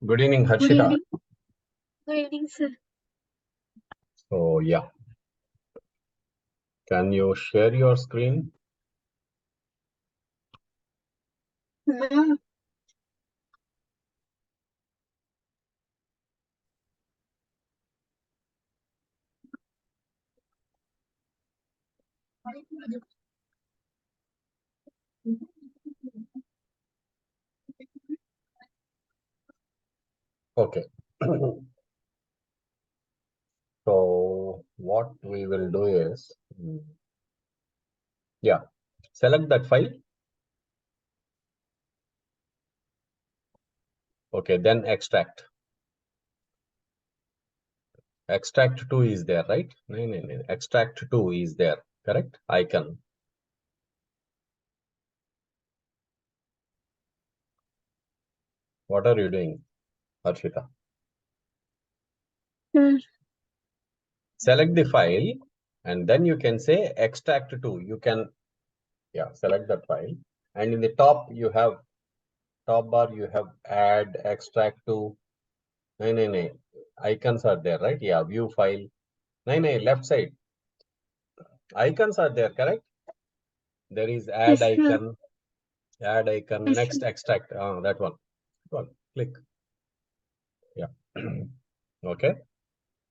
Good evening, Good Harshita. evening. Good evening, sir. So, yeah, can you share your screen? No. Okay. So, what we will do is, yeah, select that file. Okay, then extract. Extract to is there, right? No, no, no. Extract to is there, correct? Icon. What are you doing, Harshita? Select the file and then you can say extract to. You can, yeah, select that file. And in the top, you have top bar, you have add, extract to. No, no, no. Icons are there, right? Yeah, view file. No, no, left side. Icons are there, correct? There is Yes, sir. add icon, Yes, sir. next extract. That one. Click. Yeah. Okay.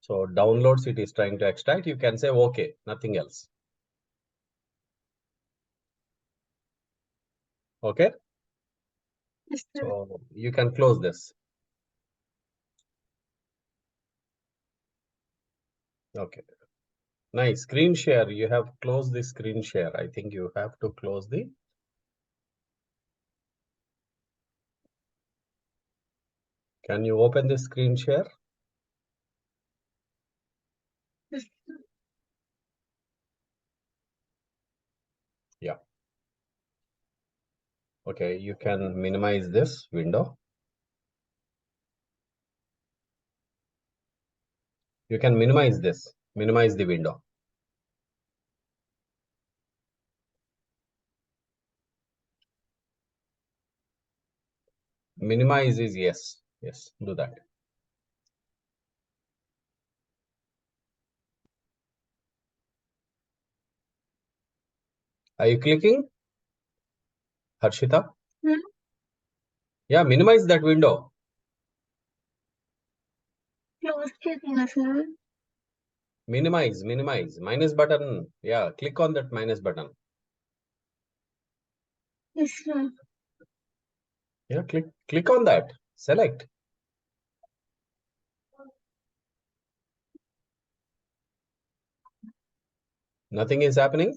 So downloads, it is trying to extract. You can say okay, nothing else. Okay. Yes, sir. So you can close this. Okay. Nice. Screen share. You have closed the screen share. I think you have to close the. Can you open the screen share? Yes, sir. Yeah. Okay. You can minimize this window. You can minimize this. Minimize the window. Minimize is yes. Yes. Do that. Are you clicking, Harshita? Hmm? Yeah, minimize that window. Close it, sir. Minimize, minimize. Minus button. Yeah, click on that minus button. Yes, sir. Yeah, click on that. Select. Nothing is happening.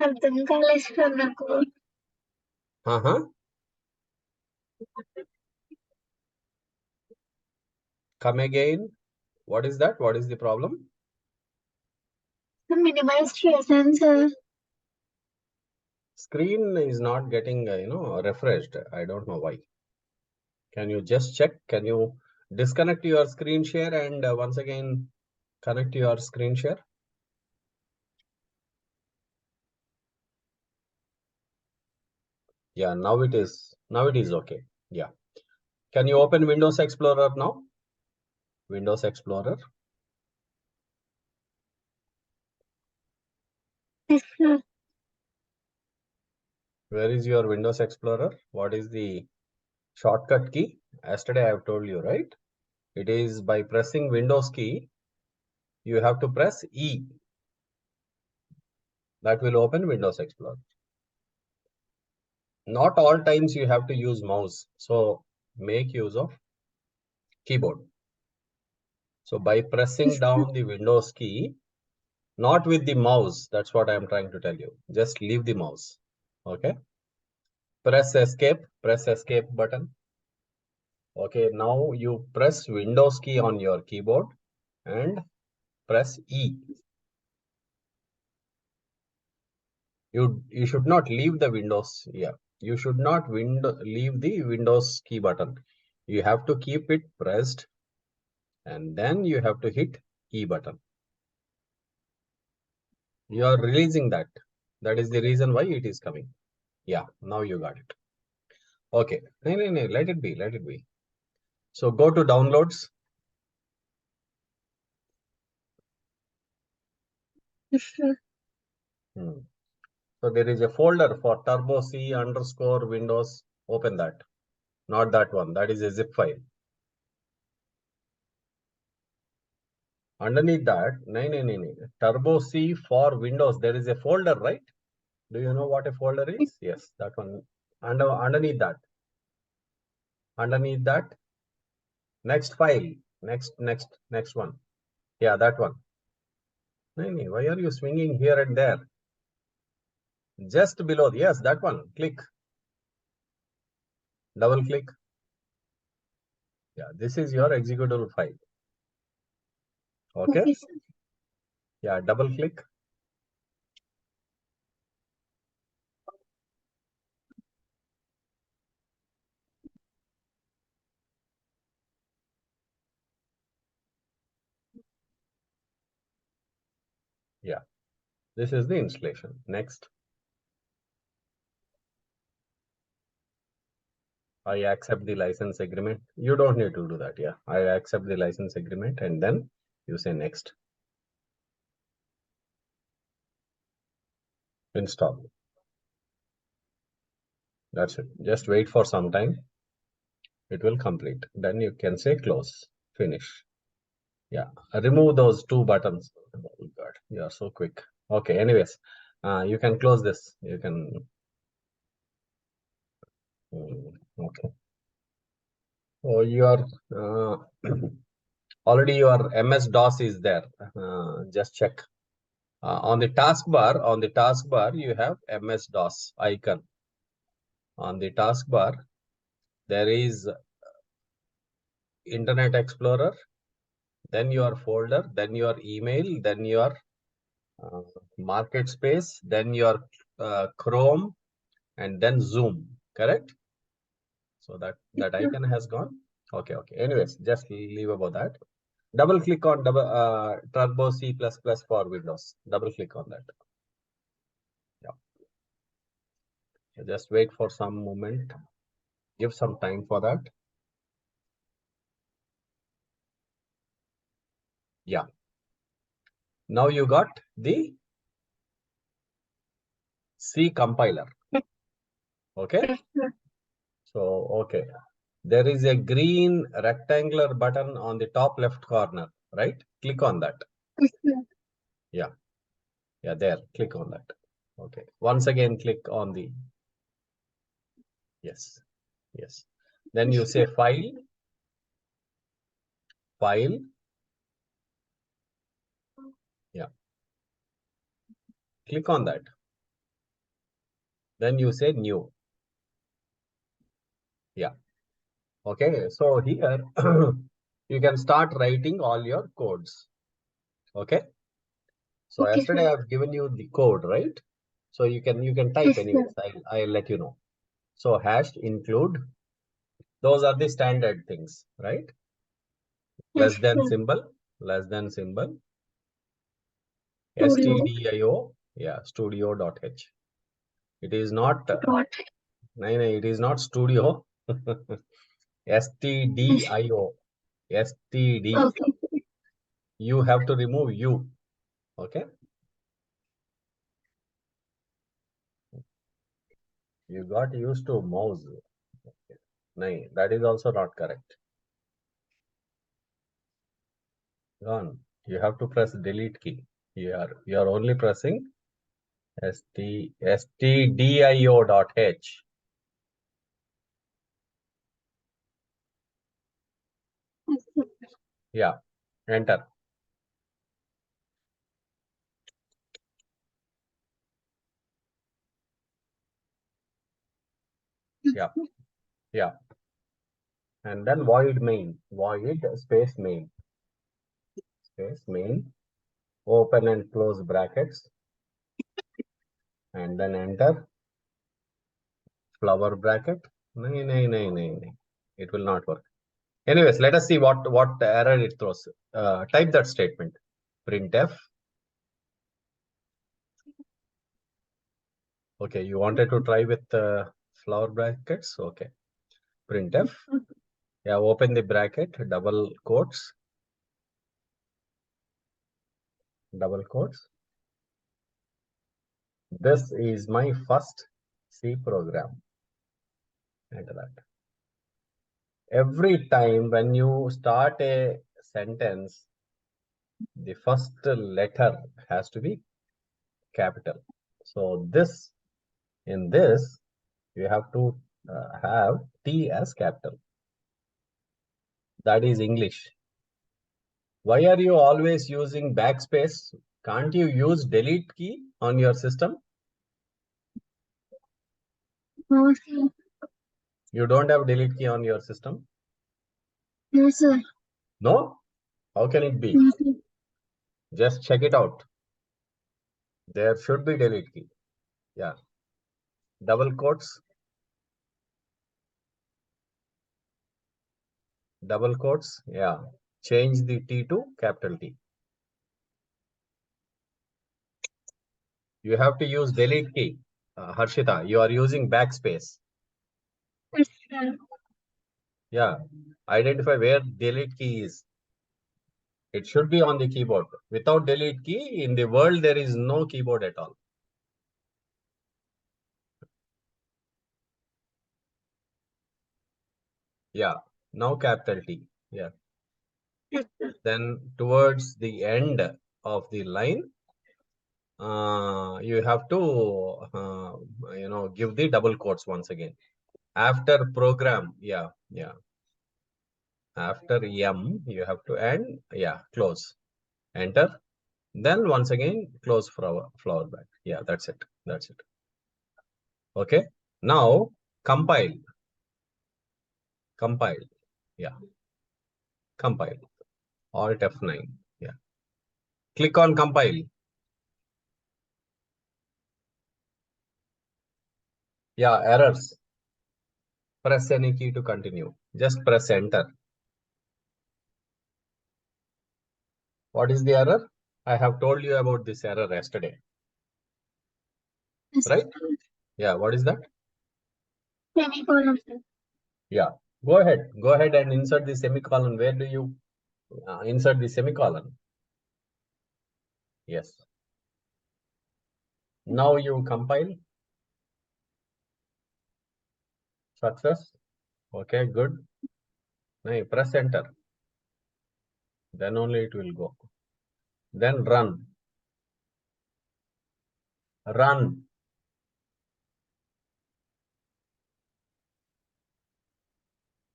అర్థం కాలేదు sir నాకు. Uh-huh. Come again. What is that? What is the problem? Minimize చేశాను sir. Screen is not getting, refreshed. I don't know why. Can you just check? Can you disconnect your screen share and once again connect your screen share? Yeah, now it is okay. Yeah. Can you open Windows Explorer now? Windows Explorer. Yes, sir. Where is your Windows Explorer? What is the shortcut key? Yesterday I have told you, right? It is by pressing Windows key. You have to press E. That will open Windows Explorer. Not all times you have to use mouse. So make use of keyboard. So by pressing Yes, sir. down the Windows key, not with the mouse, that's what I am trying to tell you. Just leave the mouse. Okay. Press escape button. Okay, now you press Windows key on your keyboard and press E. You should not leave the Windows. Yeah, you should not leave the Windows key button. You have to keep it pressed and then you have to hit E button. You are releasing that. That is the reason why it is coming. Yeah, now you got it. Okay. No, no, no, let it be, let it be. So go to downloads. Yes, sir. So there is a folder for TurboC underscore Windows. Open that. Not that one. That is a zip file. Underneath that, no. TurboC for Windows. There is a folder, right? Do you know what a folder is? Yes, that one. Underneath that. Underneath that. Next file. Next one. Yeah, that one. No. Why are you swinging here and there? Just below. Yes, that one. Click. Double click. Yeah, this is your executable file. Okay. Okay, sir. Yeah, double click. Yeah, this is the installation. Next. I accept the license agreement. You don't need to do that. Yeah, I accept the license agreement and then you say next. Install. That's it. Just wait for some time. It will complete. Then you can say close. Finish. Yeah. Remove those two buttons. Oh God, you are so quick. Okay. Anyways, you can close this. You can. Okay. So your already your MS DOS is there. Just check. On the taskbar, you have MS DOS icon. On the taskbar, there is Internet Explorer, then your folder, then your email, then your uh, market space, then your Chrome, and then Zoom. Correct? So that icon has gone. Okay. Anyways, just leave about that. Double click on Turbo C++ for Windows. Double click on that. Yeah. Just wait for some moment. Give some time for that. Yeah. Now you got the C compiler. Okay. Yes, sir. So, okay. There is a green rectangular button on the top left corner, right? Click on that. Yes, sir. Yeah. Yeah, there. Click on that. Okay. Once again, click on the, yes. Yes. Then you Yes, say sir. file, file. Yeah. Click on that. Then you say new. Yeah. Okay. So here you can start writing all your codes. Okay. So Okay, yesterday sir. I've given you the code, right? So you can type Yes, sir. anyways. I'll let you know. So hash include, those are the standard things, right? Yes, Less than sir. symbol, less than symbol, Studio. stdio, yeah, studio.h. It is not, Dot. no, it is not studio. Yes. stdio, std. Okay. You have to remove u, okay? You got used to mouse. No, that is also not correct. Gone. You have to press delete key. You are only pressing stdio.h. Yes, sir. Yeah, enter. Yes, Yeah, sir. yeah. And then void main, void space main, open and close brackets, and then enter flower bracket. No. It will not work. Anyways, let us see what error it throws. Type that statement. Printf. Okay, you wanted to try with flower brackets. Okay. printf. Yeah, open the bracket, double quotes. This is my first C program. Enter that. Every time when you start a sentence, the first letter has to be capital. So in this, you have to have T as capital. That is English. Why are you always using backspace? Can't you use delete key on your system? No, sir. You don't have delete key on your system? No, sir. No? How can it be? No, sir. Just check it out. There should be delete key. Yeah. Double quotes. Double quotes. Yeah. Change the T to capital T. You have to use delete key. Harshita, you are using backspace. Yes, sir. Yeah. Identify where delete key is. It should be on the keyboard. Without delete key, in the world, there is no keyboard at all. Yeah. Now capital T. Yeah. Yes, sir. Then towards the end of the line, you have to, give the double quotes once again. After program, yeah. After M, you have to end, close. Enter. Then once again, close flower back. Yeah, that's it. Okay. Now compile. Yeah. Compile. Alt F9. Yeah. Click on compile. Yeah, errors. Press any key to continue. Just press enter. What is the error? I have told you about this error yesterday. Yes, Right? sir. Yeah, what is that? Semicolon, sir. Yeah. Go ahead and insert the semicolon. Where do you insert the semicolon? Yes. Now you compile. Success. Okay, good. Now you press enter. Then only it will go. Then run. Run.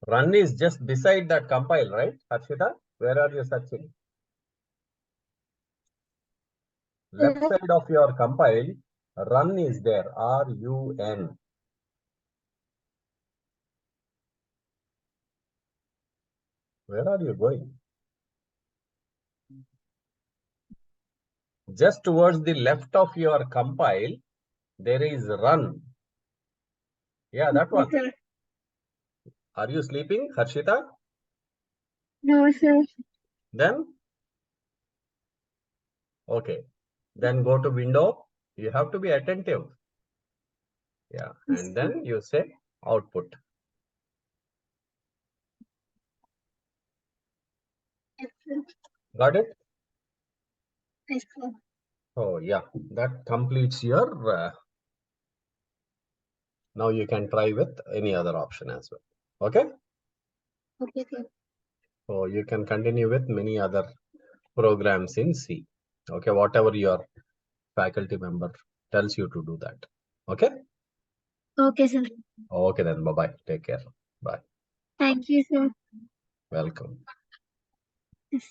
Run is just beside that compile, right? Harshita, where are you searching? Left side of your compile, run is there. R-U-N. Where are you going? Just towards the left of your compile, there is run. Yeah, that one. Sir. Are you sleeping, Harshita? No, sir. Then? Okay. Then go to window. You have to be attentive. Yeah. Yes, And sir. then you say output. Yes, sir. Got it? Yes, sir. Oh, yeah. That completes your... now you can try with any other option as well. Okay? Okay, sir. So you can continue with many other programs in C. Okay, whatever your faculty member tells you to do that. Okay? Okay, sir. Okay then. Bye-bye. Take care. Bye. Thank you, sir. Welcome. Yes.